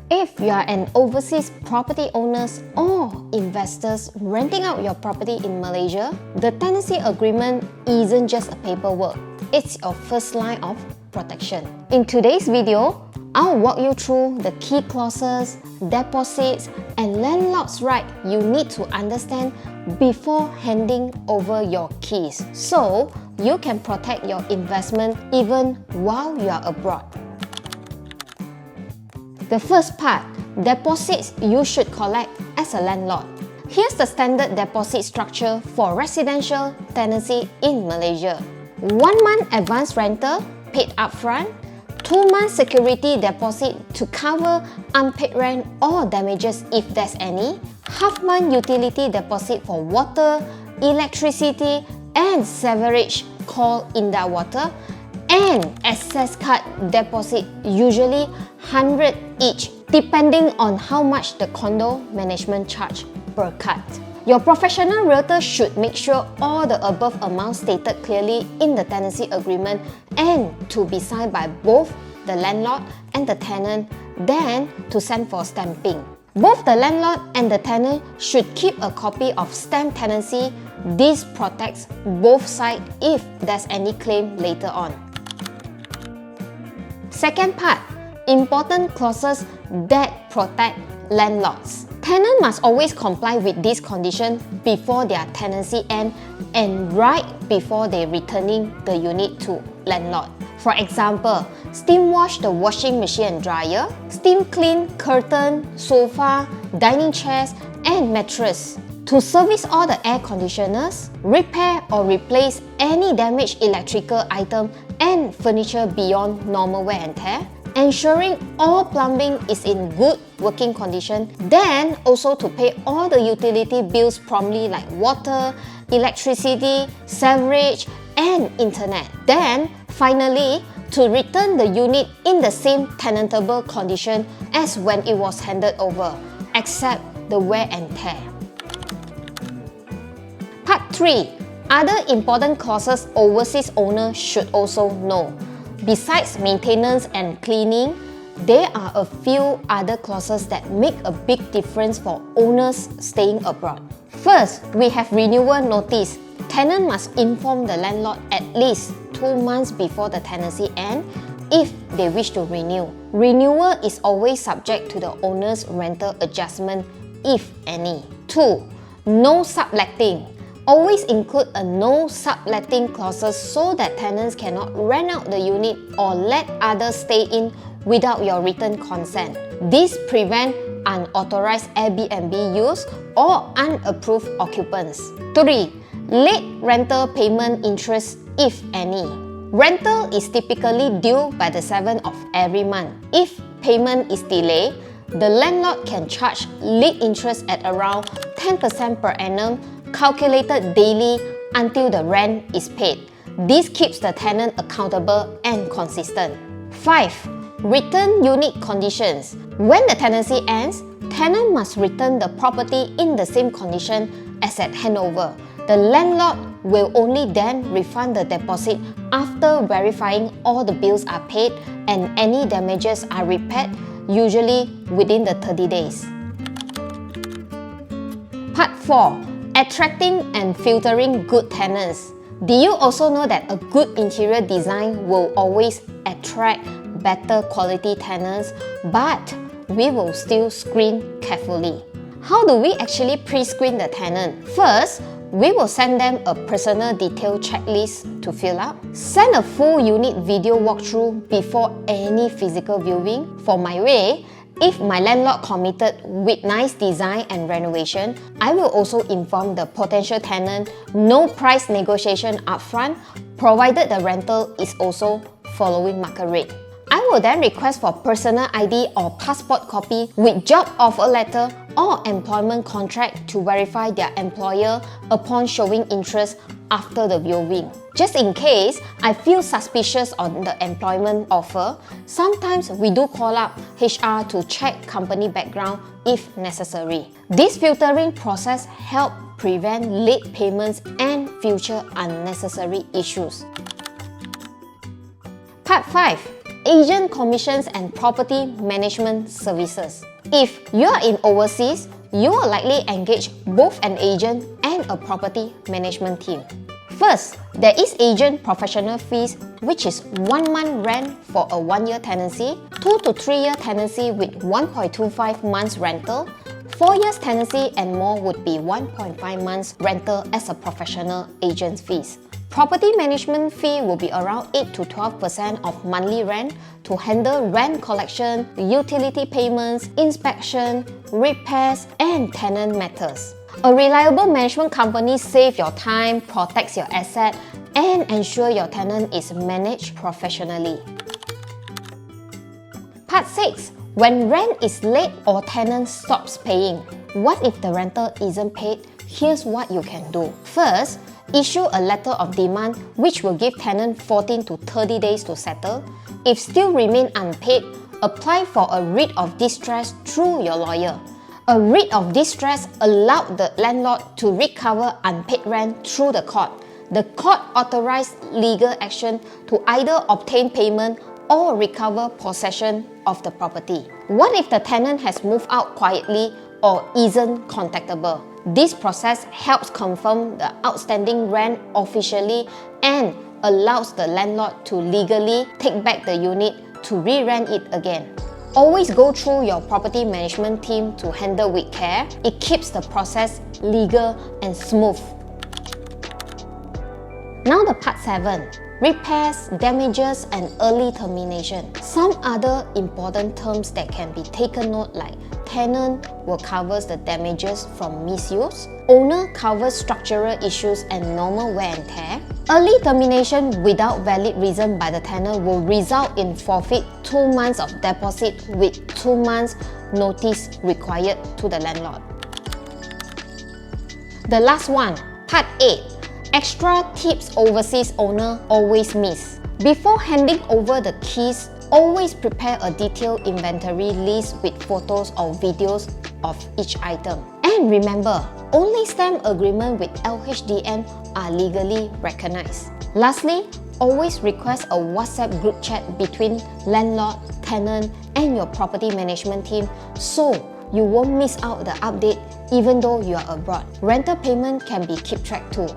If you are an overseas property owner or investors renting out your property in Malaysia, the tenancy agreement isn't just a paperwork, it's your first line of protection. In today's video, I'll walk you through the key clauses, deposits, and landlord's right you need to understand before handing over your keys, so you can protect your investment even while you are abroad. The first part, deposits you should collect as a landlord. Here's the standard deposit structure for residential tenancy in Malaysia. 1 month advance rental paid upfront, 2 months security deposit to cover unpaid rent or damages if there's any, half-month utility deposit for water, electricity, and sewerage called Indah Water, and access card deposit, usually 100 each, depending on how much the condo management charge per card. Your professional realtor should make sure all the above amounts stated clearly in the tenancy agreement and to be signed by both the landlord and the tenant, then to send for stamping. Both the landlord and the tenant should keep a copy of stamped tenancy. This protects both sides if there's any claim later on. Second part, important clauses that protect landlords. Tenant must always comply with this condition before their tenancy ends and right before they returning the unit to landlord. For example, steam wash the washing machine and dryer, steam clean curtain, sofa, dining chairs, and mattress. To service all the air conditioners, repair or replace any damaged electrical item and furniture beyond normal wear and tear, ensuring all plumbing is in good working condition, then also to pay all the utility bills promptly like water, electricity, sewerage, and internet. Then, finally, to return the unit in the same tenantable condition as when it was handed over, except the wear and tear. Part 3. Other important clauses overseas owners should also know. Besides maintenance and cleaning, there are a few other clauses that make a big difference for owners staying abroad. First, we have renewal notice. Tenant must inform the landlord at least 2 months before the tenancy ends if they wish to renew. Renewal is always subject to the owner's rental adjustment, if any. 2. No subletting. Always include a no subletting clauses so that tenants cannot rent out the unit or let others stay in without your written consent. This prevents unauthorized Airbnb use or unapproved occupants. 3. Late rental payment interest, if any. Rental is typically due by the 7th of every month. If payment is delayed, the landlord can charge late interest at around 10% per annum, calculated daily until the rent is paid. This keeps the tenant accountable and consistent. 5. Return unit conditions. When the tenancy ends, tenant must return the property in the same condition as at handover. The landlord will only then refund the deposit after verifying all the bills are paid and any damages are repaired, usually within the 30 days. Part 4. Attracting and filtering good tenants. Do you also know that a good interior design will always attract better quality tenants, but we will still screen carefully? How do we actually pre-screen the tenant? First, we will send them a personal detail checklist to fill out. Send a full unit video walkthrough before any physical viewing. For my way, if my landlord committed with nice design and renovation, I will also inform the potential tenant no price negotiation upfront, provided the rental is also following market rate. I will then request for personal ID or passport copy with job offer letter or employment contract to verify their employer upon showing interest after the viewing. Just in case I feel suspicious on the employment offer, sometimes we do call up HR to check company background if necessary. This filtering process helps prevent late payments and future unnecessary issues. Part 5. agent commissions and property management services. If you are in overseas, you will likely engage both an agent and a property management team. First, there is agent professional fees, which is 1 month rent for a 1-year tenancy, 2 to 3-year tenancy with 1.25 months rental, 4 years tenancy and more would be 1.5 months rental as a professional agent's fees. Property management fee will be around 8 to 12% of monthly rent to handle rent collection, utility payments, inspection, repairs, and tenant matters. A reliable management company saves your time, protects your asset, and ensure your tenant is managed professionally. Part 6. When rent is late or tenant stops paying. What if the rental isn't paid? Here's what you can do. First, issue a letter of demand which will give tenant 14 to 30 days to settle. If still remain unpaid, apply for a writ of distress through your lawyer. A writ of distress allowed the landlord to recover unpaid rent through the court. The court authorized legal action to either obtain payment or recover possession of the property. What if the tenant has moved out quietly or isn't contactable? This process helps confirm the outstanding rent officially and allows the landlord to legally take back the unit to re-rent it again. Always go through your property management team to handle with care. It keeps the process legal and smooth. Now the part 7. Repairs, damages, and early termination. Some other important terms that can be taken note like tenant will cover the damages from misuse, owner covers structural issues and normal wear and tear. Early termination without valid reason by the tenant will result in forfeit 2 months of deposit with 2 months notice required to the landlord. The last one, part 8. Extra tips overseas owner always miss. Before handing over the keys, always prepare a detailed inventory list with photos or videos of each item. And remember, only stamp agreement with LHDN are legally recognized. Lastly, always request a WhatsApp group chat between landlord, tenant, and your property management team so you won't miss out the update even though you are abroad. Rental payment can be kept track too.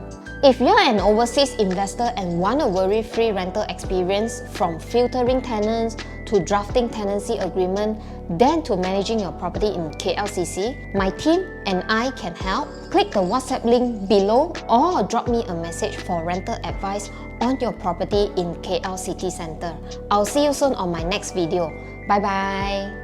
If you're an overseas investor and want a worry-free rental experience from filtering tenants to drafting tenancy agreement, then to managing your property in KLCC, my team and I can help. Click the WhatsApp link below or drop me a message for rental advice on your property in KL City Centre. I'll see you soon on my next video. Bye bye!